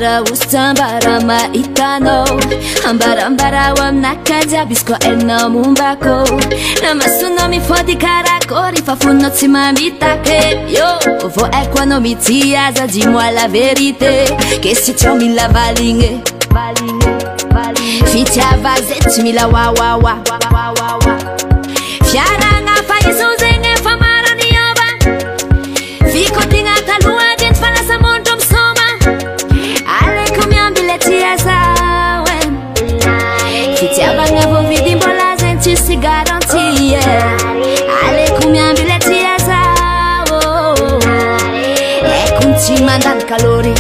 Raustambara maitano ambarambara wamnakaja bisko eno mumbako namasu mi fodi karakori fafuno tsy mamitake yo vo è quando mi tiasa dis-moi la vérité che si ciò mi la valinge fitia vazet mi la wa wa wa fiaranga fa isuzenge fa marani yoba fico tinga talua gent fa la samondom soma ale kumyambile tiasa wen fitia banga vo vidi mbola zenti si garantie ale kumyambile tiasa e kunti mandan calori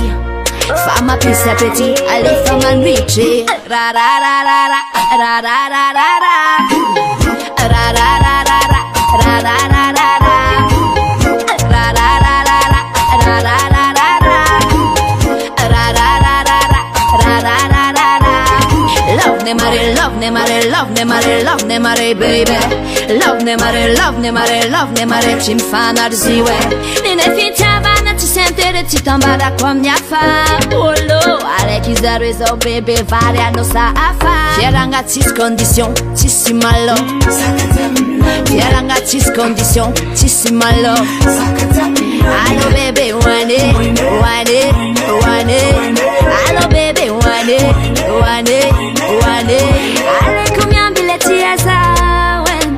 fama pisse appeti alle fama nuice ra ra ra ra ra ra ra ra ra ra ra ra ra ra ra ra ra ra love ne mare baby love ne mare ci fanno arziwe ne ficciava ci sentere ci tambara con mia fa olo ale kizaro eso bebe varia no sa afa fiaranga ci condition ci si malo fiaranga ci condition ci si malo allo bebe one allo bebe one ale kumyambile tiasa wen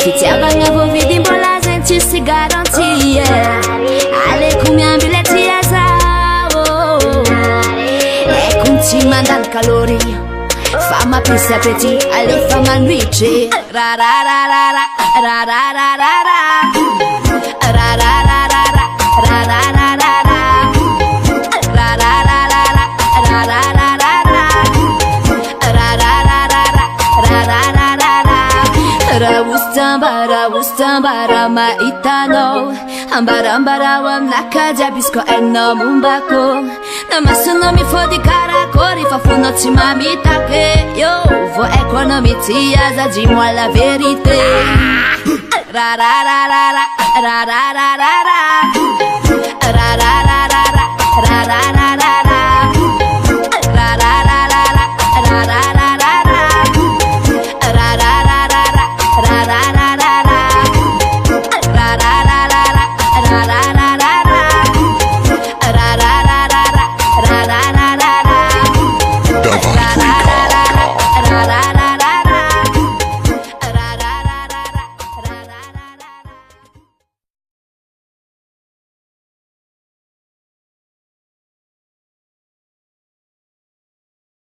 fitia vo vidi mbola zenti si garantie ale kumyambile tiasa e kunti mandan calori fama pisse appeti alle fama nuice ra ra ra ra ra ra ra ra ra ra ra ra ra ra ra ra ra ra Raustambara maitano ambarambara wamnakaja bisko eno mumbako namasu no mi fodi karakori fafuno ci mamitake yo vo è quando mi tiasa dis-moi la vérité ra ra ra ra ra ra ra ra ra ra